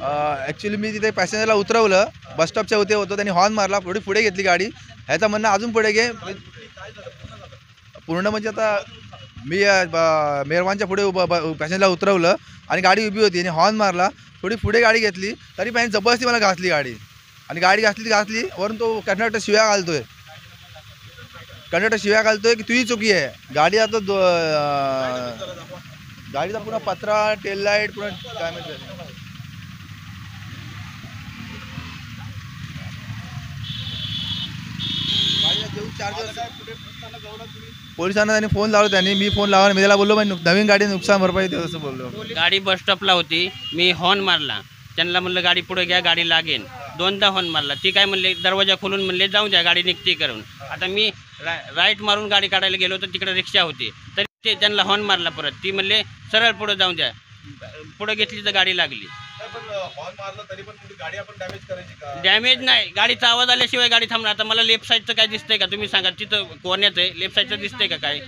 Actually मी तिथे पॅसेंजरला उतरवलं, बस स्टॉपच्या होतो, त्यांनी हॉर्न मारला, थोडी पुढे घेतली गाडी. ह्याचं म्हणणं अजून पुढे घे पूर्ण. म्हणजे आता मी मेहरवानच्या पुढे पॅसेंजरला उतरवलं आणि गाडी उभी होती आणि हॉर्न मारला, थोडी पुढे गाडी घेतली, तरी पण जबरदस्ती मला घासली गाडी. आणि गाडी घासली वरून तो कंडक्टर शिव्या घालतोय. की तुझी चुकी आहे. गाडी आता गाडीचा पुन्हा पत्रा, टेल लाईट, पुन्हा काय म्हणतात पोलिसांना त्यांनी फोन लावला. मी फोन लावला, मी त्याला बोललो नवीन गाडी नुकसान भरपाई देऊ असं बोललो. गाडी बस स्टॉपला होती, मी हॉर्न मारला, त्यांना म्हणलं गाडी पुढे घ्या, गाडी लागेल. दोनदा हॉर्न मारला, ती काय म्हणले दरवाजा खोलून म्हणले जाऊ द्या, गाडी निघते करून. आता मी राईट मारून गाडी काढायला गेलो तर तिकडे रिक्षा होती, तरी ते त्यांना हॉर्न मारला परत. ती म्हणले सरळ पुढे जाऊ द्या, पुढे घेतली तर गाडी लागली. डॅमेज नाही, गाडीचा आवाज आल्याशिवाय गाडी थांबणार. आता मला लेफ्ट साईडचं काय दिसतंय का तुम्ही सांगा, तिथं कोण्यात आहे लेफ्ट साईडचं दिसतंय का काय?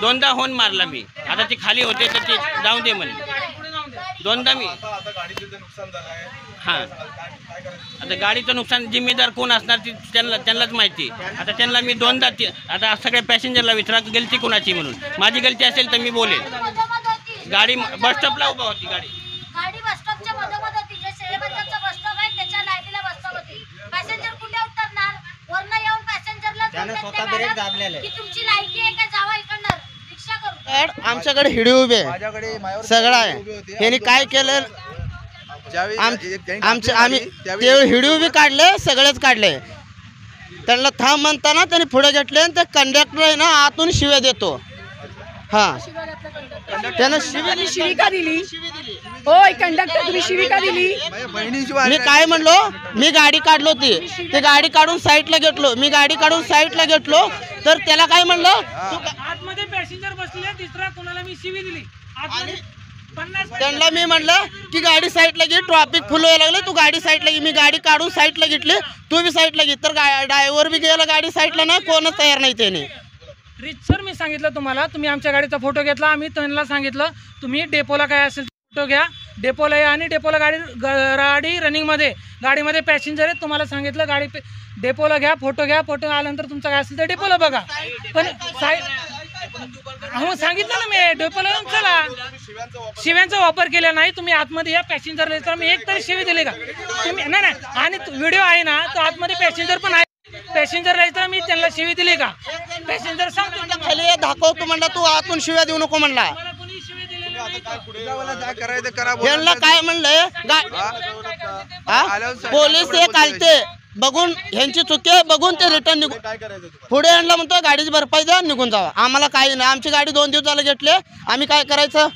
दोनदा हॉर्न मारला मी, आता ती खाली होते तर ते जाऊ दे म्हणले. दोनदा मी हां, आता गाडीचं नुकसान जिम्मेदार कोण असणार ती त्यांनाच माहिती. आता त्यांना मी दोनदा आता सगळ्या पॅसेंजरला विचारा गलती कोणाची म्हणून. माझी गलती असेल तर मी बोलेन. गाडी बस स्टॉपला उभा होती, गाडी बस स्टॉपच्या मधोमध होती. जे शेळबंदरचा बस स्टॉप आहे त्याच्या लाईनीला बस स्टॉप होती. पॅसेंजर कुठे उतरणार? वरनं येऊन पॅसेंजरला स्वतः ब्रेक दाबलेले की तुमची लायकी आहे का जावा इकडनं रिक्षा करू. आमच्याकडे हिडी उभे सगळं आहे. यांनी काय केलं, आम्ही ते हिडी उभी काढले, सगळेच काढले. त्यांना थांब म्हणताना त्यांनी पुढे घेतले आणि ते कंडक्टर आहे ना आतून शिव्या देतो. हां, त्यानं शिविका दिली. होय कंडक्टर, तुम्ही शिविका दिली. मी काय म्हणलो, मी गाडी काढलो ती गाडी काढून साईडला घेतलो. मी गाडी काढून साईडला घेतलो तर त्याला काय म्हणलं, आतमध्ये पॅसेंजर बसले, तिसरा कोणाला मी शिवी दिली. त्यांना मी म्हणलं की गाडी साईडला घे, ट्रॅफिक फुल व्हायला लागले, तू गाडी साईडला घे. मी गाडी काढून साईडला घेतली, तू बी साईडला घे. तर ड्रायव्हर बी गेला गाडी साईडला, ना कोणच तयार नाही. त्याने सर मी सांगितलं तुम्हाला, तुम्ही आमच्या गाडीचा फोटो घेतला. आम्ही त्यांना सांगितलं तुम्ही डेपोला काय असेल फोटो घ्या, डेपोला या. आणि डेपोला गाडी रनिंगमध्ये, गाडीमध्ये पॅसेंजर आहेत. तुम्हाला सांगितलं गाडी डेपोला घ्या, फोटो घ्या. फोटो आल्यानंतर तुमचं काय असेल तर डेपोला बघा. पण सांगितलं ना मी, डेपोला चला. शिव्यांचा वापर केला नाही. तुम्ही आतमध्ये या, पॅसेंजरला तर मी एक तरी शिवी दिली का तुम्ही? नाही. आणि व्हिडिओ आहे ना, तो आतमध्ये पॅसेंजर पण आहे. पॅसेंजर राहायचं मी त्यांना शिवी दिली का? पॅसेंजर सांगतो खाली दाखवतो म्हणला, तू आतून शिव्या देऊ नको म्हणला. यांना काय म्हणलंय, पोलीस एक आलते बघून, ह्यांची चुकी बघून ते रिटर्न निघून पुढे यांना म्हणतो गाडीची भरपाई द्या, निघून जावा. आम्हाला काही नाही, आमची गाडी 2 दिवस झाले घेतले, आम्ही काय करायचं?